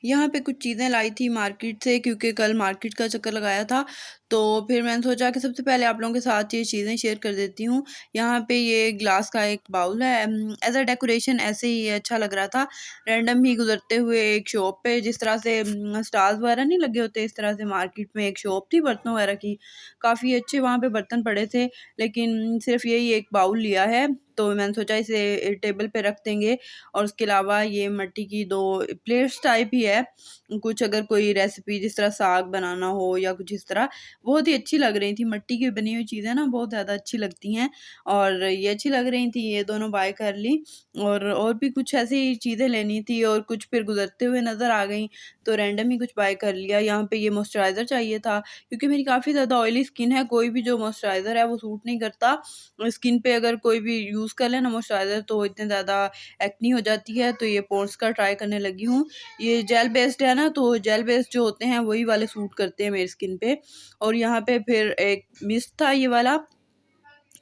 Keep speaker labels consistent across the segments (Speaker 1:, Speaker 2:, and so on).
Speaker 1: यहाँ पे कुछ चीज़ें लाई थी मार्केट से, क्योंकि कल मार्केट का चक्कर लगाया था। तो फिर मैंने सोचा कि सबसे पहले आप लोगों के साथ ये चीज़ें शेयर कर देती हूँ। यहाँ पे ये ग्लास का एक बाउल है, एज़ अ डेकोरेशन ऐसे ही अच्छा लग रहा था। रैंडम ही गुज़रते हुए एक शॉप पे जिस तरह से स्टार्स वगैरह नहीं लगे होते, इस तरह से मार्केट में एक शॉप थी बर्तनों वगैरह की। काफ़ी अच्छे वहाँ पे बर्तन पड़े थे, लेकिन सिर्फ़ यही एक बाउल लिया है। तो मैंने सोचा इसे टेबल पे रख देंगे, और उसके अलावा ये मिट्टी की 2 प्लेट्स टाइप ही है। कुछ अगर कोई रेसिपी जिस तरह साग बनाना हो या कुछ इस तरह, बहुत ही अच्छी लग रही थी। मिट्टी की बनी हुई चीज़ें ना बहुत ज़्यादा अच्छी लगती हैं, और ये अच्छी लग रही थी, ये दोनों बाय कर ली। और भी कुछ ऐसी चीज़ें लेनी थी, और कुछ फिर गुज़रते हुए नज़र आ गईं, तो रैंडम ही कुछ बाय कर लिया। यहाँ पे ये मॉइस्चराइज़र चाहिए था, क्योंकि मेरी काफ़ी ज़्यादा ऑयली स्किन है, कोई भी जो मॉइस्चराइज़र है वो सूट नहीं करता। स्किन पे अगर कोई भी यूज़ कर ले ना मॉइस्चराइज़र, तो इतने ज़्यादा एक्नी हो जाती है। तो ये पॉन्ड्स का ट्राई करने लगी हूँ। ये जेल बेस्ड है ना, तो जेल बेस्ड जो होते हैं वही वाले सूट करते हैं मेरी स्किन पे। और यहाँ पे फिर एक मिस्ट था ये वाला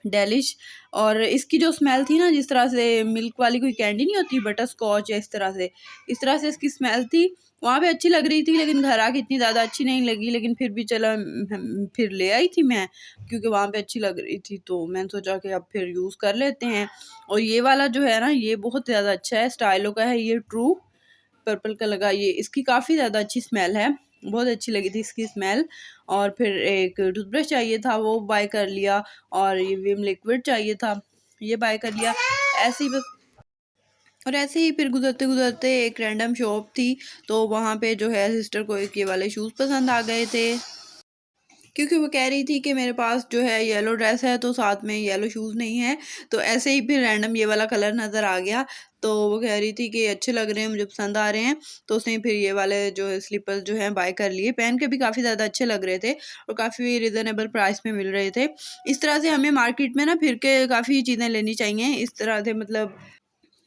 Speaker 1: डेलिश, और इसकी जो स्मेल थी ना, जिस तरह से मिल्क वाली कोई कैंडी नहीं होती बटर स्कॉच या इस तरह से इसकी स्मेल थी। वहाँ पे अच्छी लग रही थी, लेकिन घर आके इतनी ज़्यादा अच्छी नहीं लगी। लेकिन फिर भी चला, फिर ले आई थी मैं, क्योंकि वहाँ पे अच्छी लग रही थी, तो मैंने सोचा कि अब फिर यूज़ कर लेते हैं। और ये वाला जो है ना, ये बहुत ज़्यादा अच्छा है, स्टाइलो का है ये, ट्रू पर्पल का लगा। ये इसकी काफ़ी ज़्यादा अच्छी स्मेल है, बहुत अच्छी लगी थी इसकी स्मेल। और फिर एक टूथब्रश चाहिए था, वो बाय कर लिया। और ये विम लिक्विड चाहिए था, ये बाय कर लिया। ऐसे ही बस। और ऐसे ही फिर गुज़रते-गुज़रते एक रैंडम शॉप थी, तो वहाँ पे जो है सिस्टर को एक ये वाले शूज़ पसंद आ गए थे। क्योंकि वो कह रही थी कि मेरे पास जो है येलो ड्रेस है, तो साथ में येलो शूज़ नहीं है। तो ऐसे ही फिर रैंडम ये वाला कलर नज़र आ गया, तो वो कह रही थी कि अच्छे लग रहे हैं, मुझे पसंद आ रहे हैं। तो उसने फिर ये वाले जो है स्लीपर्स जो हैं बाय कर लिए। पहन के भी काफ़ी ज़्यादा अच्छे लग रहे थे, और काफ़ी रीज़नेबल प्राइस में मिल रहे थे। इस तरह से हमें मार्केट में ना फिर के काफ़ी चीज़ें लेनी चाहिए। इस तरह से मतलब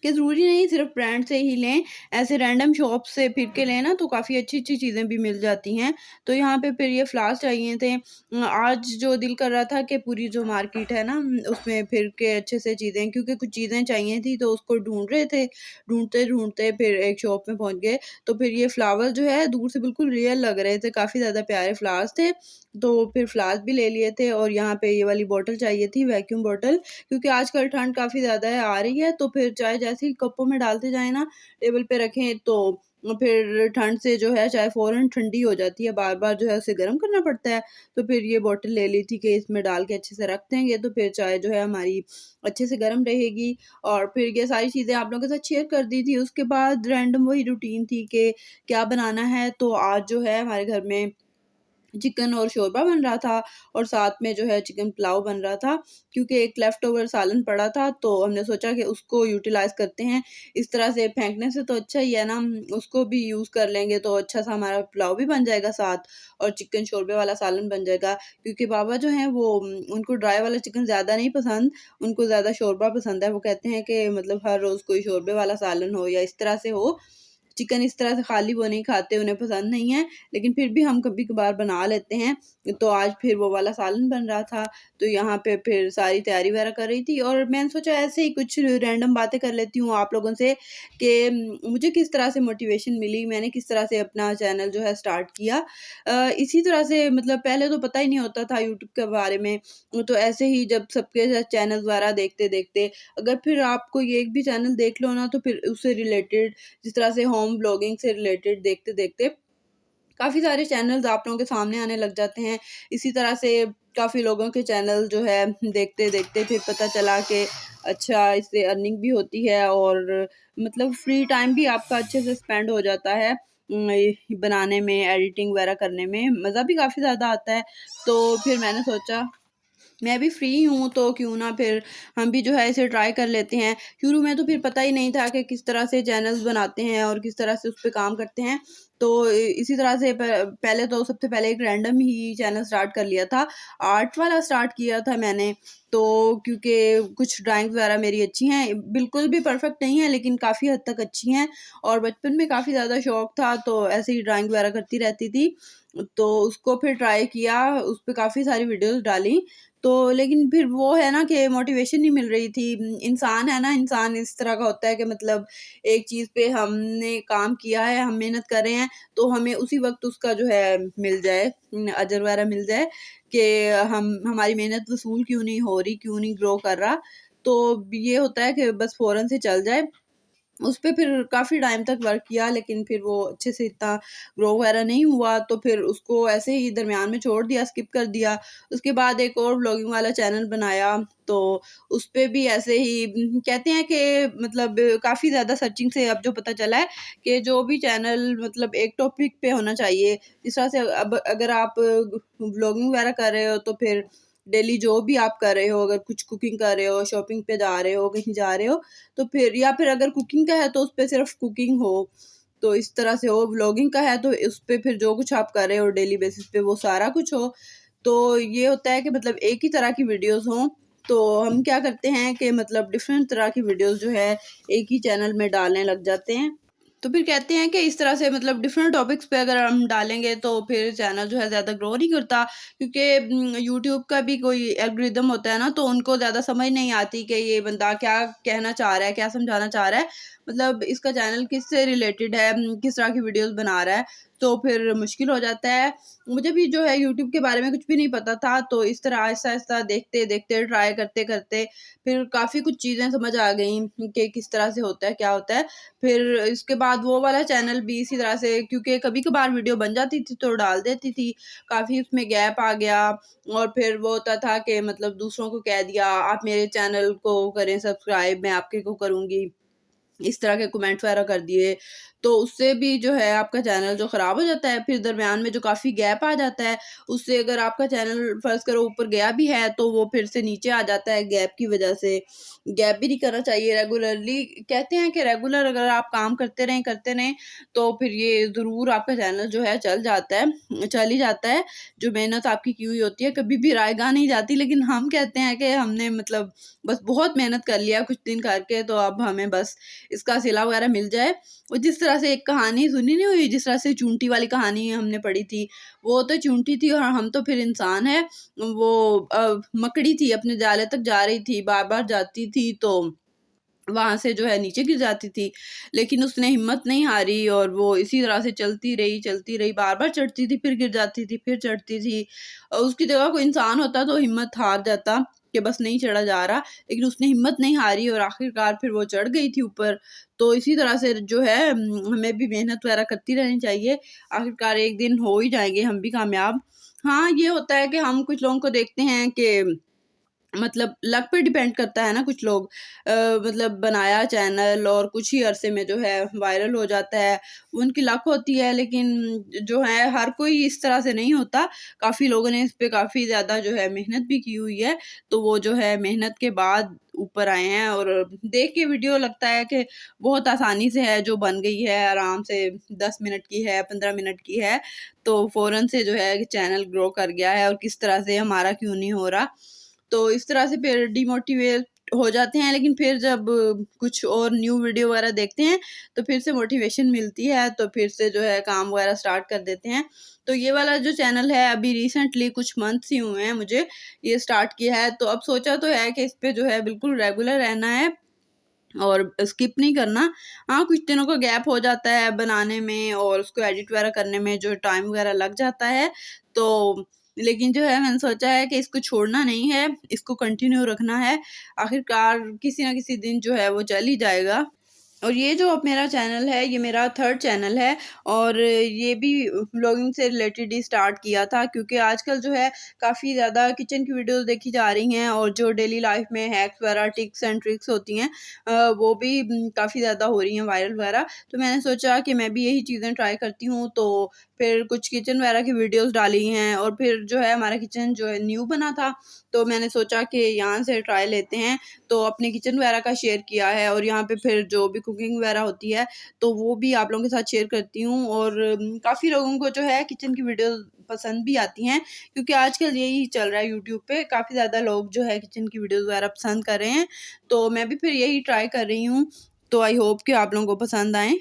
Speaker 1: कि ज़रूरी नहीं सिर्फ़ ब्रांड से ही लें, ऐसे रैंडम शॉप से फिर के लें ना, तो काफ़ी अच्छी-अच्छी चीज़ें भी मिल जाती हैं। तो यहाँ पे फिर ये फ्लावर्स चाहिए थे। आज जो दिल कर रहा था कि पूरी जो मार्केट है ना, उसमें फिर के अच्छे से चीज़ें, क्योंकि कुछ चीज़ें चाहिए थी, तो उसको ढूँढ रहे थे। ढूँढते-ढूँढते फिर एक शॉप में पहुँच गए। तो फिर ये फ्लावर जो है दूर से बिल्कुल रियल लग रहे थे, काफ़ी ज़्यादा प्यारे फ्लावर्स थे। तो फिर फ्लावर्स भी ले लिए थे, और यहाँ पे ये वाली बॉटल चाहिए थी, वैक्यूम बॉटल, क्योंकि आजकल ठंड काफ़ी ज़्यादा है, आ रही है। तो फिर चाय जैसे ही कपों में डालते जाएँ ना, टेबल पे रखें, तो फिर ठंड से जो है चाय फ़ौरन ठंडी हो जाती है, बार-बार जो है उसे गर्म करना पड़ता है। तो फिर ये बॉटल ले ली थी कि इसमें डाल के अच्छे से रख देंगे, तो फिर चाय जो है हमारी अच्छे से गर्म रहेगी। और फिर ये सारी चीज़ें आप लोगों के साथ शेयर कर दी थी। उसके बाद रैंडम वही रूटीन थी कि क्या बनाना है, तो आज जो है हमारे घर में चिकन और शोरबा बन रहा था, और साथ में जो है चिकन पुलाव बन रहा था, क्योंकि एक लेफ्ट ओवर सालन पड़ा था, तो हमने सोचा कि उसको यूटिलाइज़ करते हैं। इस तरह से फेंकने से तो अच्छा ही है ना, उसको भी यूज़ कर लेंगे, तो अच्छा-सा हमारा पुलाव भी बन जाएगा साथ, और चिकन शोरबे वाला सालन बन जाएगा। क्योंकि बाबा जो हैं वो उनको ड्राई वाला चिकन ज़्यादा नहीं पसंद, उनको ज़्यादा शोरबा पसंद है। वो कहते हैं कि मतलब हर रोज़ कोई शोरबे वाला सालन हो या इस तरह से हो, चिकन इस तरह से खाली वो नहीं खाते, उन्हें पसंद नहीं है, लेकिन फिर भी हम कभी-कभार बना लेते हैं। तो आज फिर वो वाला सालन बन रहा था, तो यहाँ पे फिर सारी तैयारी वगैरह कर रही थी, और मैंने सोचा ऐसे ही कुछ रैंडम बातें कर लेती हूँ आप लोगों से कि मुझे किस तरह से मोटिवेशन मिली, मैंने किस तरह से अपना चैनल जो है स्टार्ट किया। इसी तरह से मतलब पहले तो पता ही नहीं होता था यूट्यूब के बारे में, तो ऐसे ही जब सबके चैनल वगैरह देखते-देखते, अगर फिर आप कोई एक भी चैनल देख लो ना, तो फिर उससे रिलेटेड, जिस तरह से होम ब्लॉगिंग से रिलेटेड देखते-देखते काफ़ी सारे चैनल्स आप लोगों के सामने आने लग जाते हैं। इसी तरह से काफ़ी लोगों के चैनल जो है देखते-देखते फिर पता चला कि अच्छा इससे अर्निंग भी होती है, और मतलब फ्री टाइम भी आपका अच्छे से स्पेंड हो जाता है। ये बनाने में, एडिटिंग वगैरह करने में मज़ा भी काफ़ी ज़्यादा आता है। तो फिर मैंने सोचा मैं भी फ्री हूँ, तो क्यों ना फिर हम भी जो है इसे ट्राई कर लेते हैं। शुरू में तो फिर पता ही नहीं था कि किस तरह से चैनल्स बनाते हैं और किस तरह से उस पे काम करते हैं। तो इसी तरह से पहले तो सबसे पहले एक रैंडम ही चैनल स्टार्ट कर लिया था। आर्ट वाला स्टार्ट किया था मैंने, तो क्योंकि कुछ ड्राइंग वगैरह मेरी अच्छी हैं, बिल्कुल भी परफेक्ट नहीं है, लेकिन काफ़ी हद तक अच्छी हैं, और बचपन में काफ़ी ज़्यादा शौक था, तो ऐसे ही ड्राइंग वगैरह करती रहती थी। तो उसको फिर ट्राई किया, उस पे काफ़ी सारी वीडियोज़ डाली, तो लेकिन फिर वो है ना कि मोटिवेशन नहीं मिल रही थी। इंसान है ना, इंसान इस तरह का होता है कि मतलब एक चीज़ पे हमने काम किया है, हम मेहनत कर रहे हैं, तो हमें उसी वक़्त उसका जो है मिल जाए, अजर वगैरह मिल जाए कि हम हमारी मेहनत वसूल क्यों नहीं हो रही, क्यों नहीं ग्रो कर रहा। तो ये होता है कि बस फ़ौरन से चल जाए। उसपे फिर काफ़ी टाइम तक वर्क किया, लेकिन फिर वो अच्छे से इतना ग्रो वगैरह नहीं हुआ, तो फिर उसको ऐसे ही दरमियान में छोड़ दिया, स्किप कर दिया। उसके बाद एक और व्लॉगिंग वाला चैनल बनाया, तो उसपे भी ऐसे ही कहते हैं कि मतलब काफ़ी ज़्यादा सर्चिंग से अब जो पता चला है कि जो भी चैनल मतलब एक टॉपिक पे होना चाहिए। जिस तरह से अब अगर आप व्लॉगिंग वगैरह कर रहे हो, तो फिर डेली जो भी आप कर रहे हो, अगर कुछ कुकिंग कर रहे हो, शॉपिंग पे जा रहे हो, कहीं जा रहे हो, तो फिर या फिर अगर कुकिंग का है तो उसपे सिर्फ कुकिंग हो, तो इस तरह से हो। व्लॉगिंग का है तो उसपे फिर जो कुछ आप कर रहे हो डेली बेसिस पे वो सारा कुछ हो। तो ये होता है कि मतलब एक ही तरह की वीडियोज़ हों, तो हम क्या करते हैं कि मतलब डिफरेंट तरह की वीडियोज़ जो है एक ही चैनल में डालने लग जाते हैं। तो फिर कहते हैं कि इस तरह से मतलब डिफरेंट टॉपिक्स पे अगर हम डालेंगे तो फिर चैनल जो है ज़्यादा ग्रो नहीं करता, क्योंकि यूट्यूब का भी कोई एल्गोरिदम होता है ना, तो उनको ज़्यादा समझ नहीं आती कि ये बंदा क्या कहना चाह रहा है, क्या समझाना चाह रहा है, मतलब इसका चैनल किससे रिलेटेड है, किस तरह की वीडियोस बना रहा है, तो फिर मुश्किल हो जाता है। मुझे भी जो है यूट्यूब के बारे में कुछ भी नहीं पता था, तो इस तरह आहिस्ता-आहिस्ता देखते-देखते ट्राई करते-करते फिर काफ़ी कुछ चीज़ें समझ आ गईं कि किस तरह से होता है, क्या होता है। फिर इसके बाद वो वाला चैनल भी इसी तरह से, क्योंकि कभी-कभार वीडियो बन जाती थी तो डाल देती थी, काफ़ी उसमें गैप आ गया, और फिर वो होता था कि मतलब दूसरों को कह दिया, आप मेरे चैनल को करें सब्सक्राइब, मैं आपके को करूँगी। इस तरह के कमेंट वगैरह कर दिए, तो उससे भी जो है आपका चैनल जो ख़राब हो जाता है, फिर दरमियान में जो काफ़ी गैप आ जाता है, उससे अगर आपका चैनल फ़र्ज़ करो ऊपर गया भी है, तो वो फिर से नीचे आ जाता है गैप की वजह से। गैप भी नहीं करना चाहिए रेगुलरली, कहते हैं कि रेगुलर अगर आप काम करते रहें, तो फिर ये ज़रूर आपका चैनल जो है चल ही जाता है। जो मेहनत आपकी की हुई होती है, कभी भी रायगा नहीं जाती, लेकिन हम कहते हैं कि हमने मतलब बस बहुत मेहनत कर लिया कुछ दिन करके, तो अब हमें बस इसका सिला वगैरह मिल जाए। और जिस तरह से एक कहानी सुनी नहीं हुई, जिस तरह से चूंटी वाली कहानी हमने पढ़ी थी, वो तो चूंटी थी और हम तो फिर इंसान है। वो मकड़ी थी, अपने जाले तक जा रही थी, बार-बार जाती थी, तो वहाँ से जो है नीचे गिर जाती थी। लेकिन उसने हिम्मत नहीं हारी और वो इसी तरह से चलती रही, बार-बार चढ़ती थी, फिर गिर जाती थी, फिर चढ़ती थी। उसकी जगह कोई इंसान होता तो हिम्मत हार जाता कि बस नहीं चढ़ा जा रहा, लेकिन उसने हिम्मत नहीं हारी और आखिरकार फिर वो चढ़ गई थी ऊपर। तो इसी तरह से जो है हमें भी मेहनत वगैरह करती रहनी चाहिए। आखिरकार एक दिन हो ही जाएँगे हम भी कामयाब। हाँ, ये होता है कि हम कुछ लोगों को देखते हैं कि मतलब लक पे डिपेंड करता है ना, कुछ लोग मतलब बनाया चैनल और कुछ ही अरसे में जो है वायरल हो जाता है, उनकी लक होती है, लेकिन जो है हर कोई इस तरह से नहीं होता। काफ़ी लोगों ने इस पे काफ़ी ज़्यादा जो है मेहनत भी की हुई है, तो वो जो है मेहनत के बाद ऊपर आए हैं, और देख के वीडियो लगता है कि बहुत आसानी से है जो बन गई है, आराम से 10 मिनट की है, 15 मिनट की है, तो फ़ौरन से जो है चैनल ग्रो कर गया है, और किस तरह से हमारा क्यों नहीं हो रहा। तो इस तरह से फिर डिमोटिवेट हो जाते हैं, लेकिन फिर जब कुछ और न्यू वीडियो वगैरह देखते हैं, तो फिर से मोटिवेशन मिलती है, तो फिर से जो है काम वगैरह स्टार्ट कर देते हैं। तो ये वाला जो चैनल है अभी रिसेंटली कुछ मंथ्स ही हुए हैं मुझे ये स्टार्ट किया है, तो अब सोचा तो है कि इस पे जो है बिल्कुल रेगुलर रहना है और स्किप नहीं करना। हाँ, कुछ दिनों का गैप हो जाता है बनाने में और उसको एडिट वगैरह करने में जो टाइम वगैरह लग जाता है, तो लेकिन जो है मैंने सोचा है कि इसको छोड़ना नहीं है, इसको कंटिन्यू रखना है। आखिरकार किसी न किसी दिन जो है वो चल ही जाएगा। और ये जो अब मेरा चैनल है, ये मेरा 3rd चैनल है, और ये भी व्लॉगिंग से रिलेटेड ही स्टार्ट किया था, क्योंकि आजकल जो है काफ़ी ज़्यादा किचन की वीडियोज़ देखी जा रही हैं, और जो डेली लाइफ में हैक्स वगैरह, टिप्स एंड ट्रिक्स होती हैं, वो भी काफ़ी ज़्यादा हो रही हैं वायरल वगैरह। तो मैंने सोचा कि मैं भी यही चीज़ें ट्राई करती हूँ, तो फिर कुछ किचन वगैरह की वीडियोज़ डाली हैं, और फिर जो है हमारा किचन जो है न्यू बना था, तो मैंने सोचा कि यहाँ से ट्राई लेते हैं। तो अपने किचन वगैरह का शेयर किया है, और यहाँ पे फिर जो भी कुकिंग वगैरह होती है, तो वो भी आप लोगों के साथ शेयर करती हूँ, और काफ़ी लोगों को जो है किचन की वीडियोज़ पसंद भी आती हैं, क्योंकि आजकल यही चल रहा है यूट्यूब पे, काफ़ी ज़्यादा लोग जो है किचन की वीडियोज़ वगैरह पसंद कर रहे हैं, तो मैं भी फिर यही ट्राई कर रही हूँ। तो आई होप कि आप लोगों को पसंद आएँ।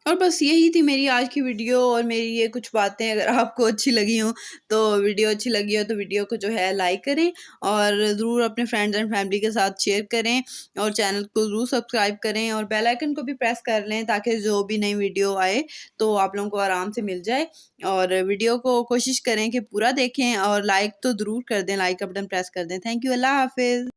Speaker 1: और बस यही थी मेरी आज की वीडियो और मेरी ये कुछ बातें अगर आपको अच्छी लगी हों, तो वीडियो अच्छी लगी हो तो वीडियो को जो है लाइक करें और ज़रूर अपने फ्रेंड्स एंड फैमिली के साथ शेयर करें और चैनल को ज़रूर सब्सक्राइब करें और बेल आइकन को भी प्रेस कर लें ताकि जो भी नई वीडियो आए तो आप लोगों को आराम से मिल जाए। और वीडियो को कोशिश करें कि पूरा देखें और लाइक तो ज़रूर कर दें, लाइक का बटन प्रेस कर दें। थैंक यू, अल्लाह हाफ़िज़।